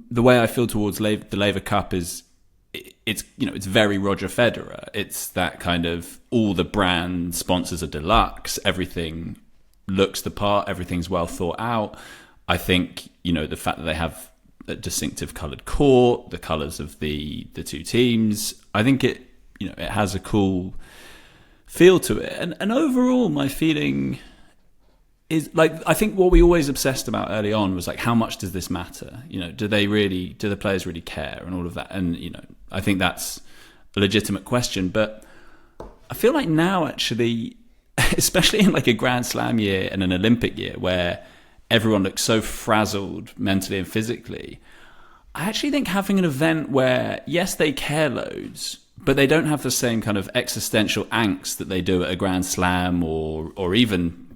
the way I feel towards the Laver Cup is it's very Roger Federer. It's that kind of all the brand sponsors are deluxe, everything looks the part, everything's well thought out. I think the fact that they have a distinctive coloured court, the colours of the two teams, I think it has a cool feel to it. And overall, my feeling is I think what we always obsessed about early on was how much does this matter? Do the players really care and all of that? And I think that's a legitimate question, but I feel like now actually, especially in a Grand Slam year and an Olympic year where everyone looks so frazzled mentally and physically, I actually think having an event where yes they care loads, but they don't have the same kind of existential angst that they do at a Grand Slam or even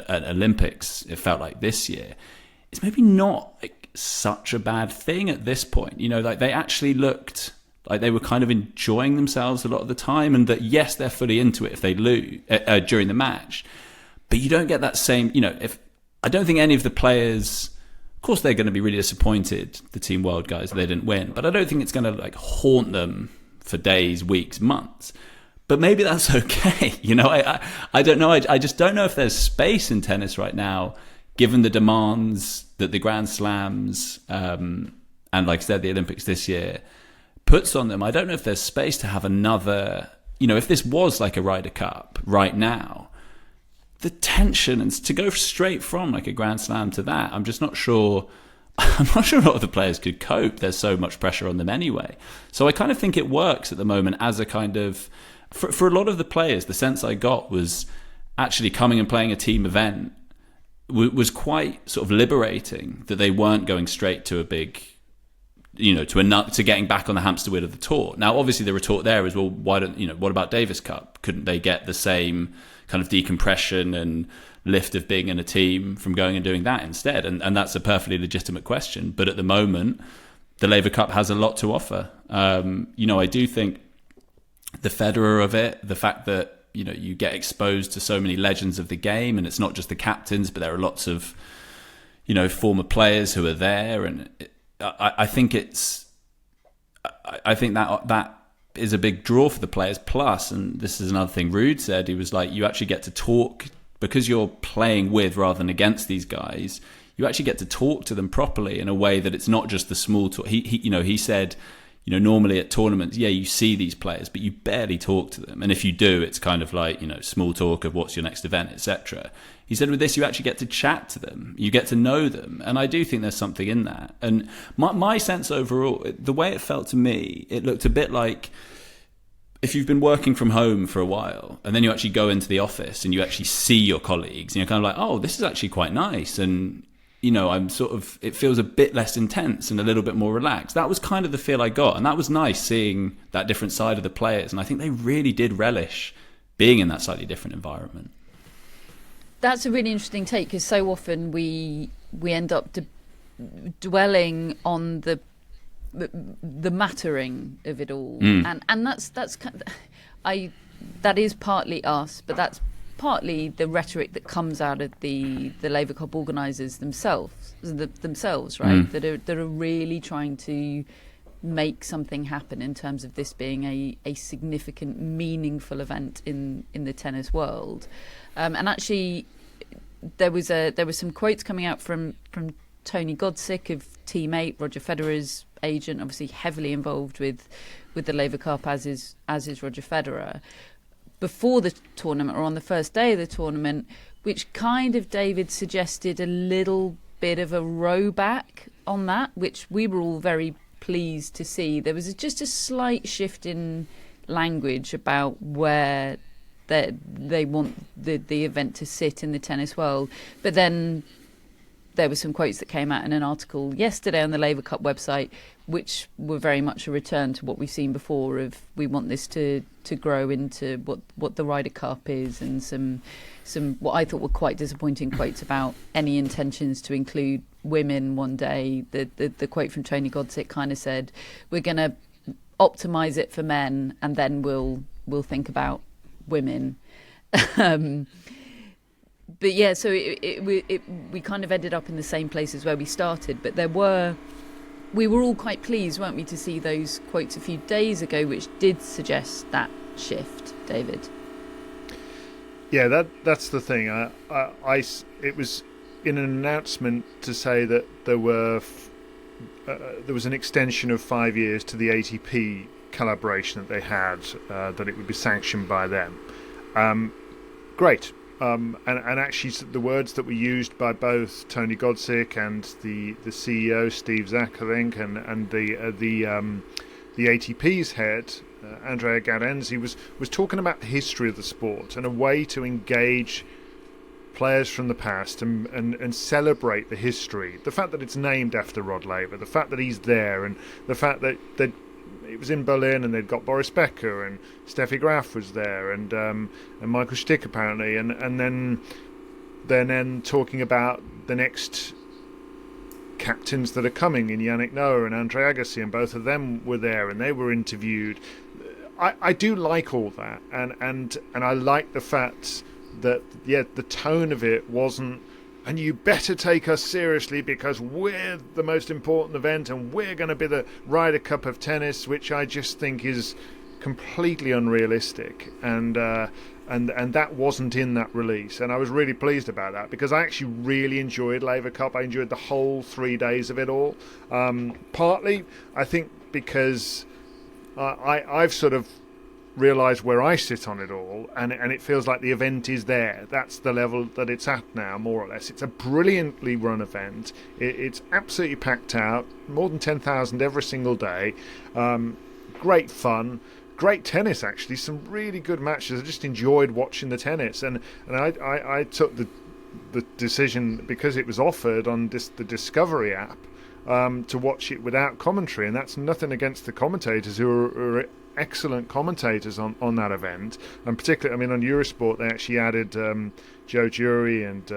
at Olympics, it felt like this year, it's maybe not such a bad thing at this point. They actually looked like they were kind of enjoying themselves a lot of the time, and that yes, they're fully into it if they lose during the match, but you don't get that same. If I don't think any of the players, of course, they're going to be really disappointed, the Team World guys, they didn't win, but I don't think it's going to haunt them for days, weeks, months. But maybe that's okay. I don't know. I just don't know if there's space in tennis right now, given the demands that the Grand Slams and, like I said, the Olympics this year puts on them. I don't know if there's space to have another, if this was like a Ryder Cup right now, the tension and to go straight from a Grand Slam to that, I'm just not sure. I'm not sure a lot of the players could cope. There's so much pressure on them anyway. So I kind of think it works at the moment as a kind of, for a lot of the players, the sense I got was actually coming and playing a team event was quite sort of liberating, that they weren't going straight to a big, to getting back on the hamster wheel of the tour. Now, obviously the retort there is, well, why don't, what about Davis Cup? Couldn't they get the same kind of decompression and lift of being in a team from going and doing that instead? And that's a perfectly legitimate question. But at the moment, the Laver Cup has a lot to offer. I do think the Federer of it, the fact that you get exposed to so many legends of the game, and it's not just the captains, but there are lots of former players who are there, and I think that is a big draw for the players. Plus, and this is another thing Ruud said, he was like, you actually get to talk, because you're playing with rather than against these guys, you actually get to talk to them properly in a way that it's not just the small talk. He said, normally at tournaments, you see these players, but you barely talk to them. And if you do, it's kind of like, small talk of what's your next event, etc. He said with this, you actually get to chat to them. You get to know them. And I do think there's something in that. And my sense overall, the way it felt to me, it looked a bit like if you've been working from home for a while and then you actually go into the office and you actually see your colleagues and you're kind of like, oh, this is actually quite nice. And I'm sort of, it feels a bit less intense and a little bit more relaxed. That was kind of the feel I got. And that was nice, seeing that different side of the players. And I think they really did relish being in that slightly different environment. That's a really interesting take, because so often we end up dwelling on the mattering of it all. And that's kind of, that is partly us, but that's partly the rhetoric that comes out of the Laver Cup organisers themselves, right? That are really trying to make something happen in terms of this being a significant, meaningful event in the tennis world. And actually, there was some quotes coming out from Tony Godsick of Team 8, Roger Federer's agent, obviously heavily involved with the Laver Cup, as is Roger Federer, before the tournament or on the first day of the tournament, which kind of, David, suggested a little bit of a row back on that, which we were all very pleased to see. There was just a slight shift in language about where they want the event to sit in the tennis world. But then there were some quotes that came out in an article yesterday on the Laver Cup website, which were very much a return to what we've seen before of, we want this to grow into what the Ryder Cup is, and some what I thought were quite disappointing quotes about any intentions to include women one day. The quote from Tony Godsick kind of said, we're going to optimise it for men and then we'll think about women. But yeah, so we kind of ended up in the same places where we started, but there were we were all quite pleased, weren't we, to see those quotes a few days ago, which did suggest that shift, David. Yeah, that's the thing. It was in an announcement to say that there was an extension of 5 years to the ATP collaboration that they had, that it would be sanctioned by them. Great. And actually, the words that were used by both Tony Godsick and the CEO Steve Zack, I think, and the ATP's head, Andrea Gaudenzi, was talking about the history of the sport and a way to engage players from the past and celebrate the history. The fact that it's named after Rod Laver, the fact that he's there, and the fact that it was in Berlin and they'd got Boris Becker and Steffi Graf was there and Michael Stick apparently, and then talking about the next captains that are coming in Yannick Noah and Andre Agassi, and both of them were there and they were interviewed. I do like all that, and I like the fact that the tone of it wasn't, and you better take us seriously because we're the most important event and we're going to be the Ryder Cup of Tennis, which I just think is completely unrealistic, and that wasn't in that release, and I was really pleased about that because I actually really enjoyed Laver Cup. I enjoyed the whole 3 days of it all, partly I think because I've sort of realised where I sit on it all, and it feels like the event is there. That's the level that it's at now, more or less. It's a brilliantly run event. It's absolutely packed out, more than 10,000 every single day. Great fun, great tennis actually, some really good matches. I just enjoyed watching the tennis, and I took the decision, because it was offered on the Discovery app, to watch it without commentary, and that's nothing against the commentators who are excellent commentators on that event, and particularly, I mean, on Eurosport they actually added Joe Jury and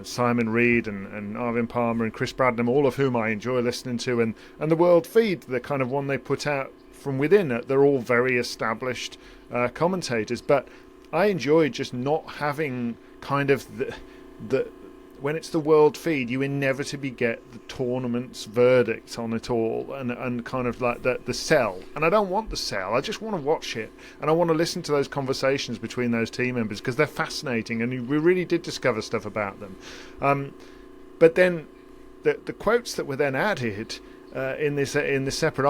Simon Reed and Arvin Palmer and Chris Bradnam, all of whom I enjoy listening to, and the World Feed, the kind of one they put out from within, they're all very established commentators, but I enjoy just not having kind of the when it's the World Feed, you inevitably get the tournament's verdict on it all, and kind of like the sell. And I don't want the sell. I just want to watch it, and I want to listen to those conversations between those team members because they're fascinating, and we really did discover stuff about them. But then the quotes that were then added in this separate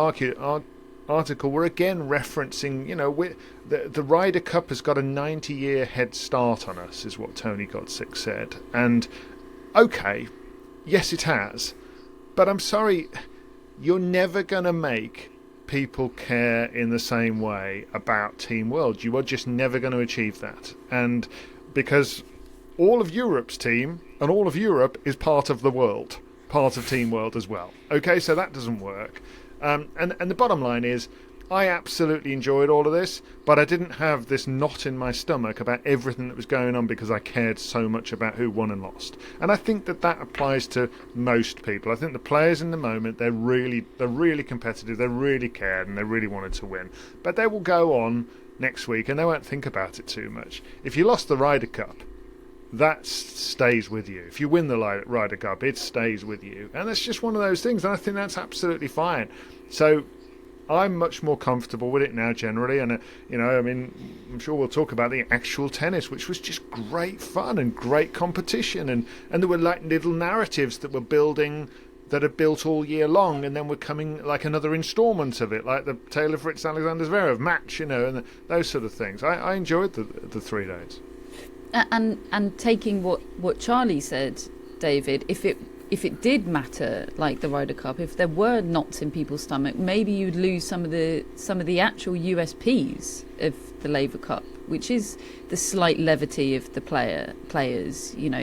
article were again referencing, the Ryder Cup has got a 90-year head start on us, is what Tony Godsick said. And okay, yes it has, but I'm sorry, you're never going to make people care in the same way about Team World. You are just never going to achieve that. And because all of Europe's team and all of Europe is part of the world, part of Team World as well. Okay, so that doesn't work. And the bottom line is, I absolutely enjoyed all of this, but I didn't have this knot in my stomach about everything that was going on because I cared so much about who won and lost. And I think that applies to most people. I think the players in the moment, they're really competitive, they really cared, and they really wanted to win. But they will go on next week and they won't think about it too much. If you lost the Ryder Cup, that stays with you. If you win the Ryder Cup, it stays with you. And it's just one of those things, and I think that's absolutely fine. So I'm much more comfortable with it now generally, and I mean, I'm sure we'll talk about the actual tennis, which was just great fun and great competition, and there were like little narratives that were building, that are built all year long, and then were coming like another instalment of it, like the Taylor Fritz Alexander Zverev match, and those sort of things. I enjoyed the 3 days. And taking what Charlie said, David, if it did matter, like the Ryder Cup, if there were knots in people's stomach, maybe you'd lose some of the actual USPs of the Laver Cup, which is the slight levity of the players. The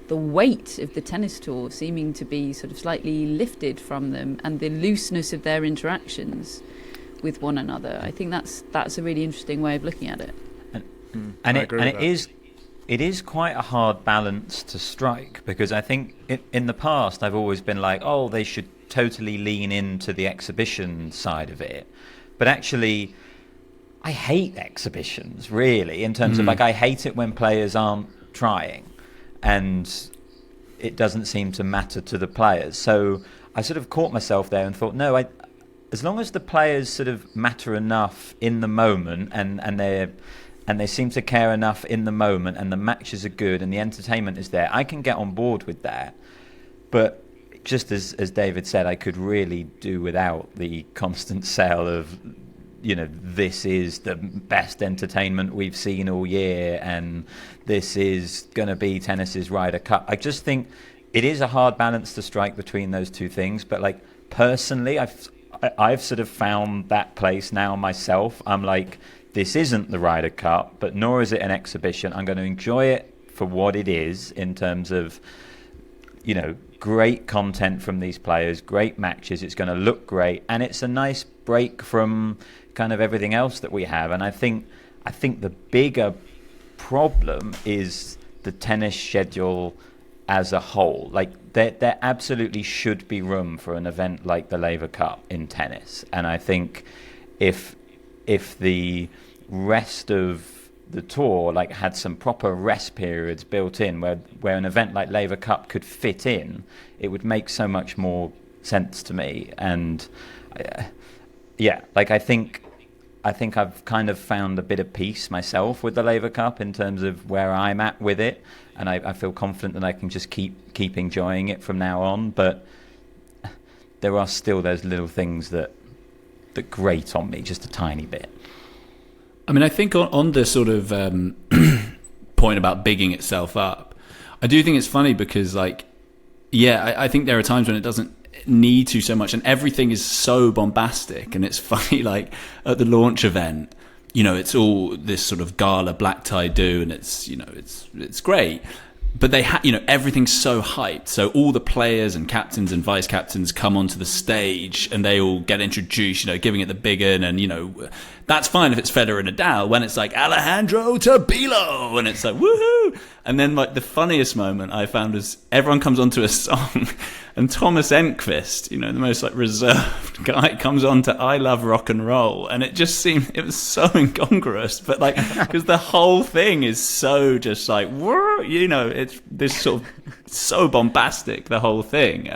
weight of the tennis tour seeming to be sort of slightly lifted from them, and the looseness of their interactions with one another. I think that's a really interesting way of looking at it. It is quite a hard balance to strike, because I think in the past I've always been like, oh, they should totally lean into the exhibition side of it. But actually, I hate exhibitions, really, in terms of, like, I hate it when players aren't trying. And it doesn't seem to matter to the players. So I sort of caught myself there and thought, no, as long as the players sort of matter enough in the moment, and they seem to care enough in the moment, and the matches are good and the entertainment is there, I can get on board with that. But just as David said, I could really do without the constant sale of, this is the best entertainment we've seen all year, and this is going to be tennis's Ryder Cup. I just think it is a hard balance to strike between those two things. But like personally, I've sort of found that place now myself. I'm like, this isn't the Ryder Cup, but nor is it an exhibition. I'm going to enjoy it for what it is in terms of, great content from these players, great matches. It's going to look great, and it's a nice break from kind of everything else that we have. And I think the bigger problem is the tennis schedule as a whole. Like there absolutely should be room for an event like the Laver Cup in tennis, and I think if the rest of the tour had some proper rest periods built in where an event like Laver Cup could fit in, it would make so much more sense to me. And I think I've kind of found a bit of peace myself with the Laver Cup in terms of where I'm at with it, and I feel confident that I can just keep enjoying it from now on. But there are still those little things that grate on me just a tiny bit. I mean, I think on the sort of point about bigging itself up, I do think it's funny because, I think there are times when it doesn't need to so much, and everything is so bombastic. And it's funny, at the launch event, it's all this sort of gala black tie do, and it's great. But they everything's so hyped. So all the players and captains and vice captains come onto the stage and they all get introduced, giving it the big un. And, that's fine if it's Federer and Nadal. When it's like Alejandro Tabilo and it's like, woohoo. And then the funniest moment I found was everyone comes onto a song and Thomas Enqvist, the most reserved guy, comes on to I Love Rock and Roll. And it just seemed, it was so incongruous. But because the whole thing is so just it's this sort of so bombastic, the whole thing.